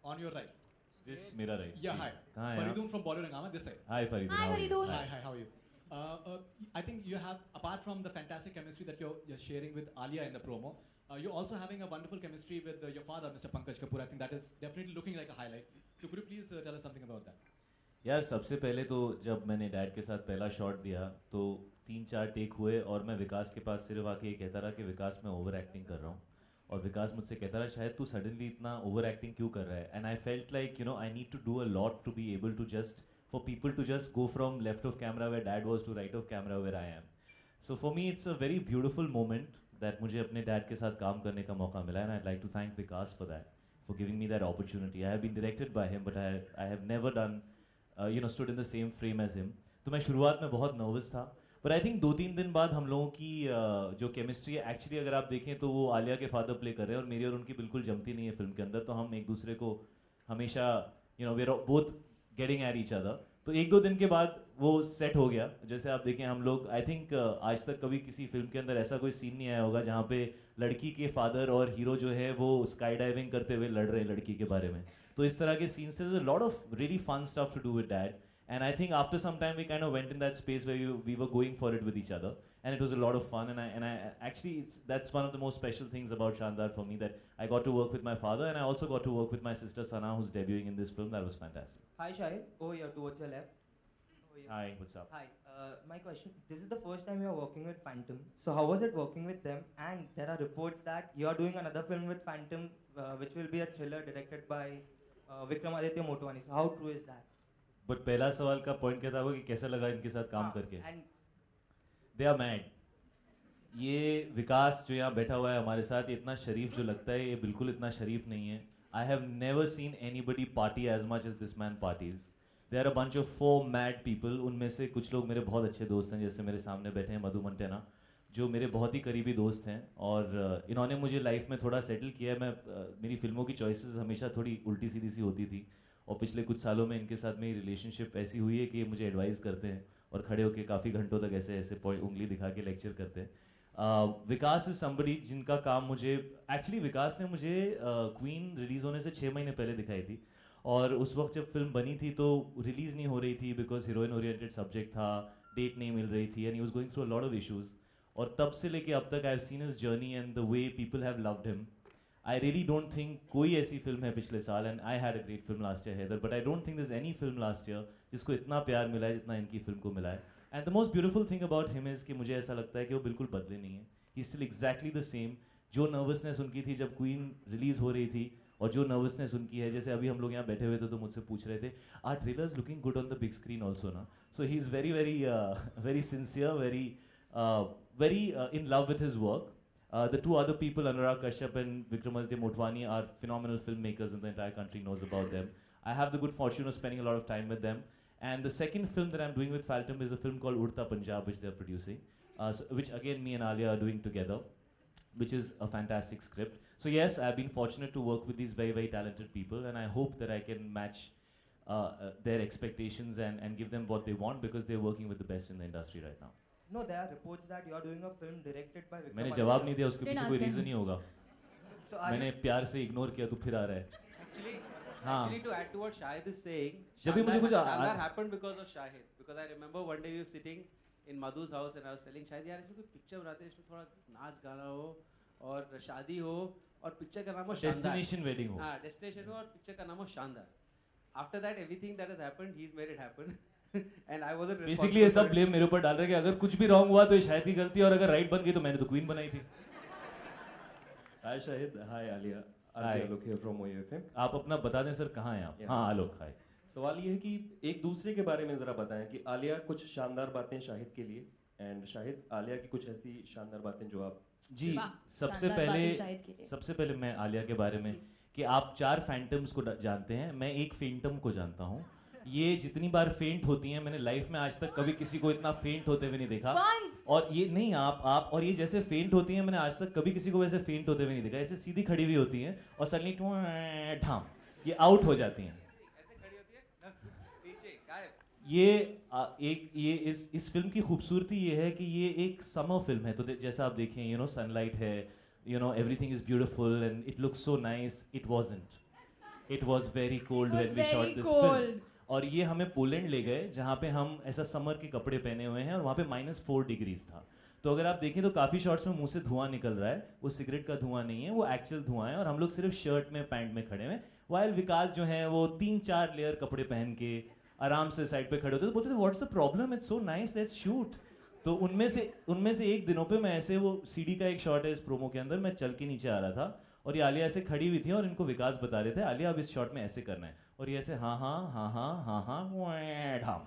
On your right. This मेरा right. Yeah, hi. कहाँ है Faridun from Bollywood Hungama, this side. Hi Faridun. Hi how are you? Faridun. Hi, how are you? I think you have, apart from the fantastic chemistry that you're sharing with Alia in the promo, you're also having a wonderful chemistry with your father, Mr. Pankaj Kapoor. I think that is definitely looking like a highlight. So could you please tell us something about that? यार सबसे पहले तो जब मैंने dad के साथ पहला shot दिया तो 3-4 टेक हुए और मैं विकास के पास सिर्फ आके ये कहता रहा कि विकास मैं ओवर एक्टिंग कर रहा हूँ और विकास मुझसे कहता रहा शायद तू सडनली इतना ओवर एक्टिंग क्यों कर रहा है and I felt like I need to do a lot to be able to just for people to just go from left of camera where dad was to right of camera where I am so for me it's a very beautiful moment that मुझे अपने dad के साथ काम करने का मौका मिला and I like to thank Vikas for that for giving me that opportunity I have been directed by him but I have never done stood in the same frame as him. तो मैं शुरुआत में बहुत नर्वस था but I think 2-3 दिन बाद हम लोगों की जो केमिस्ट्री है एक्चुअली अगर आप देखें तो वो आलिया के फादर प्ले कर रहे हैं और मेरी और उनकी बिल्कुल जमती नहीं है फिल्म के अंदर तो हम एक दूसरे को हमेशा we are both getting at each other तो 1-2 दिन के बाद वो सेट हो गया जैसे आप देखें हम लोग आई थिंक आज तक कभी किसी फिल्म के अंदर ऐसा कोई सीन नहीं आया होगा जहाँ पे लड़की के फादर और हीरो जो है वो स्काई डाइविंग करते हुए लड़ रहे हैं लड़की के बारे में तो इस तरह के सीन्स से lot of really fun stuff to do with dad and I think after some time we kind of went in that space where we were going for it with each other and it was a lot of fun and I actually that's one of the most special things about Shandar for me that I got to work with my father and I also got to work with my sister Sana who's debuting in this film. That was fantastic. Hi Shahid, over here towards your left. Hi, what's up? Hi, my question, this is the first time you are working with Phantom, so how was it working with them? And there are reports that you are doing another film with Phantom which will be a thriller directed by Vikramaditya Motwani, so how true is that? But पहला सवाल का point क्या था वो कि कैसा लगा इनके साथ काम करके दे आर मैड ये विकास जो यहाँ बैठा हुआ है हमारे साथ ये इतना शरीफ जो लगता है ये बिल्कुल इतना शरीफ नहीं है I have never seen anybody party as much as this man parties they are a bunch of 4 mad people उनमें से कुछ लोग मेरे बहुत अच्छे दोस्त हैं जैसे मेरे सामने बैठे हैं मधु मंटेना जो मेरे बहुत ही करीबी दोस्त हैं और इन्होंने मुझे लाइफ में थोड़ा सेटल किया है मैं मेरी फिल्मों की चॉइसेस हमेशा थोड़ी उल्टी सीधी सी होती थी और पिछले कुछ सालों में इनके साथ मेरी रिलेशनशिप ऐसी हुई है कि ये मुझे एडवाइस करते हैं और खड़े होकर काफ़ी घंटों तक ऐसे ऐसे उंगली दिखा के लेक्चर करते हैं विकास इज समबडी जिनका काम मुझे एक्चुअली विकास ने मुझे क्वीन रिलीज़ होने से 6 महीने पहले दिखाई थी और उस वक्त जब फिल्म बनी थी तो रिलीज़ नहीं हो रही थी बिकॉज हीरोइन ओरिएंटेड सब्जेक्ट था डेट नहीं मिल रही थी and he was going through a lot of issues और तब से लेके अब तक I have seen his journey and the way people have loved him I really don't think कोई ऐसी फिल्म है पिछले साल and I had a great film last year Heather but I don't think there's any film last year जिसको इतना प्यार मिला है जितना इनकी फिल्म को मिला है and the most beautiful thing about him is कि मुझे ऐसा लगता है कि वो बिल्कुल बदले नहीं है he's still exactly the same जो नर्वसनेस उनकी थी जब क्वीन रिलीज हो रही थी और जो नर्वसनेस उनकी है जैसे अभी हम लोग यहाँ बैठे हुए थे तो मुझसे पूछ रहे थे are trailers looking good on the big screen also ना so he is very very very sincere very in love with his work the 2 other people, Anurag Kashyap and Vikramaditya Motwani, are phenomenal filmmakers and the entire country knows about them. I have the good fortune of spending a lot of time with them. And the second film that I'm doing with Phantom is a film called Udta Punjab, which they're producing, which again me and Alia are doing together, which is a fantastic script. So yes, I've been fortunate to work with these very, very talented people, and I hope that I can match their expectations and give them what they want because they're working with the best in the industry right now. No, there are reports that you are doing a film directed by Vikramaditya. मैंने जवाब नहीं दिया उसके पीछे कोई reason ही होगा मैंने प्यार से इग्नोर किया तू फिर आ रहा है Actually, to add to what Shahid is saying, जब भी मुझे कुछ Shandar happened because of Shahid. Because I remember one day we were sitting in Madhu's house and I was telling Shahid, यार ऐसे कोई पिक्चर बनाते हैं इसमें थोड़ा नाच गाना हो और शादी हो और पिक्चर का नाम हो शानदार. डेस्टिनेशन वेडिंग हो. हाँ, डेस्टिनेशन हो और पिक्चर का नाम हो शानदार. After that, everything that has happened, he's made it happen. And I wasn't basically ये सब ब्लेम मेरे ऊपर डाल रहे हैं कि अगर कुछ भी रॉन्ग हुआ तो ये शायद की गलती और अगर राइट बन गई तो मैंने तो क्वीन बनाई थी. Hi Shahid, hi Alia. Alok here from OFM. आप अपना बता दें सर कहाँ हैं आप? हाँ आलोक हाय. सवाल ये है कि एक दूसरे के बारे में जरा बताएं कि आलिया कुछ शानदार बातें शाहिद के लिए एंड शाहिद आलिया की कुछ ऐसी शानदार बातें जो आप जी सबसे पहले मैं आलिया के बारे में कि आप 4 फैंटम्स को जानते हैं मैं एक फैंटम को जानता हूँ ये जितनी बार फेंट होती हैं मैंने लाइफ में आज तक कभी किसी को इतना फेंट होते हुए नहीं देखा और ये नहीं आप और ये जैसे फेंट होती हैं मैंने आज तक कभी किसी को वैसे फेंट होते हुए नहीं देखा ऐसे सीधी खड़ी हुई होती हैं और सडनली ठाम ये आउट हो जाती हैं ये इस फिल्म की खूबसूरती ये है कि ये एक समर फिल्म है तो जैसा आप देखें सनलाइट है everything is beautiful and it looks so nice it wasn't It was very cold when we shot this film. और ये हमें पोलैंड ले गए जहाँ पे हम ऐसा समर के कपड़े पहने हुए हैं और वहाँ पे -4 डिग्रीज था. तो अगर आप देखें तो काफ़ी शॉट्स में मुंह से धुआं निकल रहा है. वो सिगरेट का धुआं नहीं है, वो एक्चुअल धुआं है. और हम लोग सिर्फ शर्ट में पैंट में खड़े हैं. वाइल विकास जो है वो 3-4 लेयर कपड़े पहन के आराम से साइड पे खड़े होते. तो बोलते थे what's the problem, it's so nice, let's shoot. तो उनमें से एक दिनों पे मैं ऐसे, वो सीडी का एक शॉट है इस प्रोमो के अंदर, मैं चल के नीचे आ रहा था और ये आलिया ऐसे खड़ी हुई थी और इनको विकास बता रहे थे आलिया अब इस शॉट में ऐसे करना है. और ये ऐसे हाँ हाँ हाँ हाँ हाँ हाँ हाँ.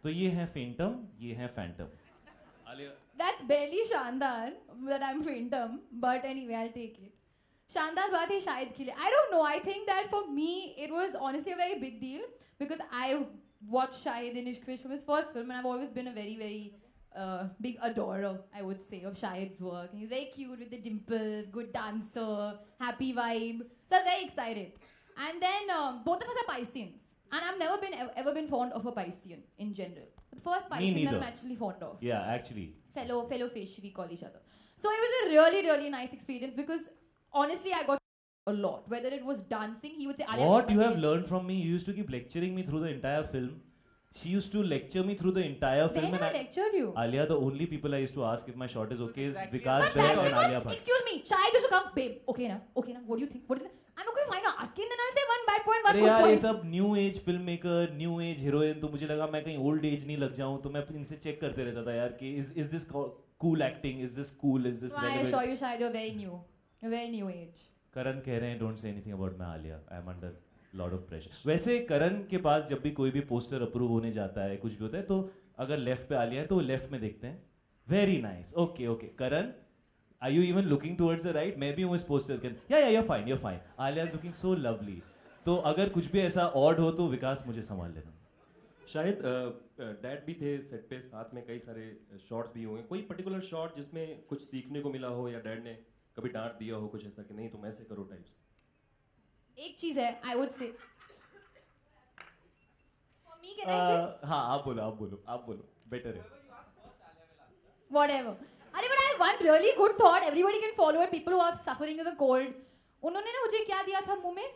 तो ये है फेंटम, ये है फैंटम. आलिया That's barely शानदार that I'm Phantom, but anyway, I'll take it. शानदार बात है शाहिद के लिए. I don't know. I think that for me it was honestly a very big deal because I watched Shahid in Ishq Vishk from his first film, and I've always been a very big adorer, I would say, of Shahid's work. And he's very cute with the dimples, good dancer, happy vibe. So I was very excited. And then both of us are Pisceans, and I've never ever been fond of a Piscean in general. The first Piscean I'm actually fond of. Yeah, actually. Fellow fish, we call each other. So it was a really nice experience because honestly I got a lot. Whether it was dancing, he would say, what you have learned from me? You used to keep lecturing me through the entire film. She used to lecture me through the entire film. When I lectured you? Alia, the only people I used to ask if my shot is okay is Vikas Bahl and Alia Bhatt. Excuse me, Shahid used to come, babe, okay na, what do you think? What is it? I'm not going to find out asking, then I'll say one bad point, one good यार, point. ये सब new age film maker, new age heroine, तो मुझे लगा मैं कहीं old age नहीं लग जाऊं, तो मैं इनसे चेक करते रहता था यार कि is this cool acting, is this cool, is this no, I assure you Shahid, you're very new age. करण कह रहे हैं don't say anything about मैं Alia, I am under lot of pressure. वैसे करण के पास जब भी कोई भी पोस्टर अप्रूव होने जाता है, कुछ भी होता है, तो अगर लेफ्ट पे आलिया है तो वो लेफ्ट में देखते हैं. Very nice, okay Karan, are you even looking towards the right? मैं भी हूँ इस पोस्टर के. yeah you're fine. Alia is looking so lovely. तो अगर कुछ भी ऐसा ऑड हो तो विकास मुझे संभाल लेना. शायद डैड भी थे सेट पे, साथ में कई सारे शॉट्स भी हुए. कोई पर्टिकुलर शॉट जिसमें कुछ सीखने को मिला हो या डैड ने कभी डांट दिया हो कुछ ऐसा कि नहीं तुम ऐसे करो टाइप्स? एक चीज है, I would say. For me, can I say? हाँ आप बोलो, better है. Whatever. अरे but I have one really good thought. Everybody can follow it. People who are suffering with a cold. उन्होंने ना मुझे क्या दिया था मुंह में?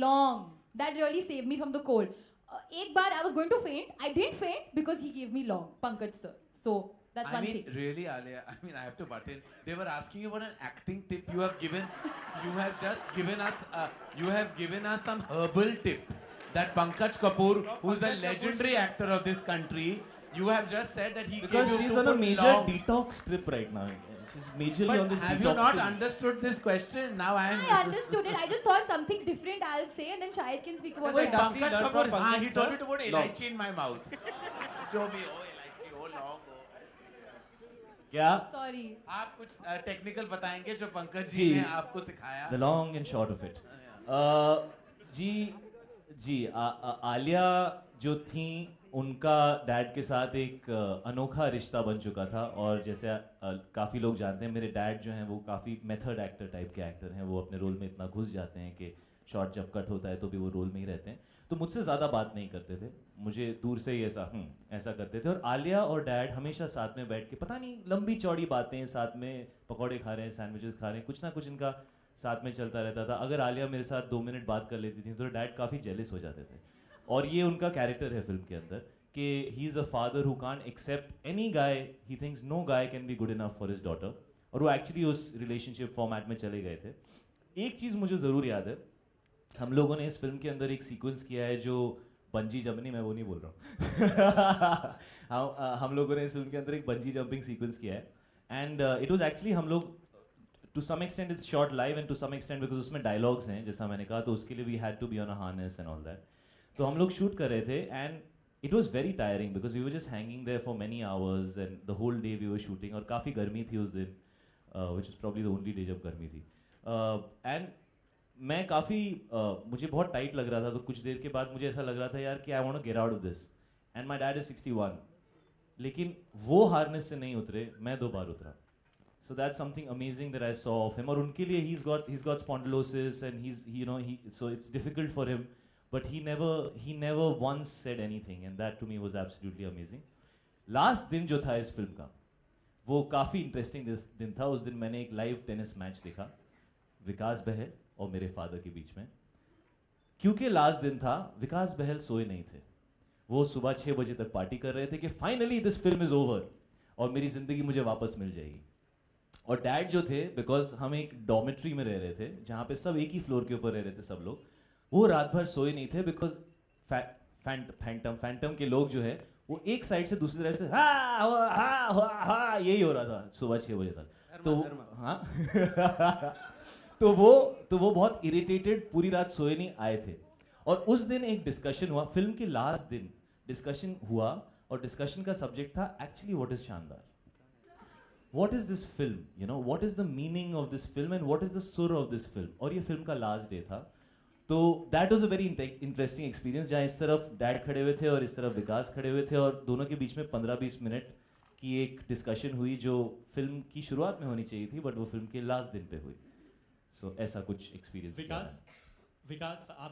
Long. That really saved me from the cold. एक बार I was going to faint. I didn't faint because he gave me long. Pankaj sir. So that's one thing. Really, Alia. I have to butt in. They were asking you about an acting tip. You have just given us some herbal tip. That Pankaj Kapoor, who's a legendary actor of this country. You have just said that he because gave you she's to on a put major long. detox trip right now. She's majorly But on this have detox. you not trip. understood this question? Now I am. I understood it. I just thought something different I'll say and then Shahid can speak about Wait, that. Pankaj Kapoor, he told me to put elaichi in my mouth. जो भी हो elaichi हो long हो. क्या? Sorry. आप कुछ technical बताएंगे जो पंकज जी ने आपको सिखाया? The long and short of it. जी आलिया जो थी उनका डैड के साथ एक अनोखा रिश्ता बन चुका था. और जैसे काफ़ी लोग जानते हैं मेरे डैड जो हैं वो काफ़ी मेथड एक्टर टाइप के एक्टर हैं. वो अपने रोल में इतना घुस जाते हैं कि शॉट जब कट होता है तो भी वो रोल में ही रहते हैं. तो मुझसे ज़्यादा बात नहीं करते थे, मुझे दूर से ही ऐसा करते थे. और आलिया और डैड हमेशा साथ में बैठ के पता नहीं लंबी चौड़ी बातें, साथ में पकौड़े खा रहे हैं, सैंडविचेस खा रहे हैं, कुछ ना कुछ इनका साथ में चलता रहता था. अगर आलिया मेरे साथ 2 मिनट बात कर लेती थी तो डैड काफ़ी जेलस हो जाते थे. और ये उनका कैरेक्टर है फिल्म के अंदर कि he is a father who can't accept any guy. He thinks no guy can be good enough for his daughter. और वो एक्चुअली उस रिलेशनशिप फॉर्मेट में चले गए थे. एक चीज़ मुझे ज़रूर याद है, हम लोगों ने इस फिल्म के अंदर एक सीक्वेंस किया है जो बंजी जंपिंग, मैं वो नहीं बोल रहा हूँ हम लोगों ने इस फिल्म के अंदर एक बंजी जंपिंग सीक्वेंस किया है. एंड इट वाज एक्चुअली हम लोग to some extent it's shot live and to some extent because उसमें डायलॉग्स हैं जैसा मैंने कहा, तो उसके लिए we had to be on a harness and all that. तो हम लोग शूट कर रहे थे and it was very tiring because we were just hanging there for many hours and the whole day we were shooting. और काफ़ी गर्मी थी उस दिन, which is probably the only day जब गर्मी थी. एंड मैं काफ़ी मुझे बहुत टाइट लग रहा था. तो कुछ देर के बाद मुझे ऐसा लग रहा था यार कि I want to get out of this. And my dad is 61, लेकिन वो हार्नेस से नहीं उतरे, मैं 2 बार उतरा. So that's something amazing that I saw of him. और उनके लिए he's got spondylosis and so it's difficult for him, but he never once said anything, and that to me was absolutely amazing. Last दिन जो था इस film का वो काफ़ी इंटरेस्टिंग दिन था. उस दिन मैंने एक लाइव टेनिस मैच देखा विकास बहल और मेरे फादर के बीच में. क्योंकि लास्ट दिन था, विकास बहल सोए नहीं थे। वो सुबह 6 बजे तक पार्टी कर रहे थे कि finally this film is over और मेरी जिंदगी मुझे वापस मिल जाएगी। और डैड जो थे, बिकॉज हम एक डॉर्मेट्री में रह रहे थे जहाँ पे सब एक ही फ्लोर के ऊपर रह रहे थे सब लोग, वो रात भर सोए नहीं थे बिकॉज फैंटम के लोग जो है वो एक साइड से दूसरी साइड से हा यही हो रहा था सुबह 6 बजे तक। तो हाँ तो वो बहुत इरिटेटेड, पूरी रात सोए नहीं आए थे। और उस दिन एक डिस्कशन हुआ, फिल्म के लास्ट दिन डिस्कशन हुआ, और डिस्कशन का सब्जेक्ट था एक्चुअली व्हाट इज शानदार, what is this film, you know, what is the meaning of this film and what is the सुर ऑफ दिस फिल्म। और ये फिल्म का लास्ट डे था। तो that was a very interesting experience, जहाँ इस तरफ डैड खड़े हुए थे और इस तरफ विकास खड़े हुए थे, और दोनों के बीच में 15-20 मिनट की एक डिस्कशन हुई जो फिल्म की शुरुआत में होनी चाहिए थी, बट वो फिल्म के लास्ट दिन पे हुई। सो ऐसा कुछ एक्सपीरियंस। विकास आप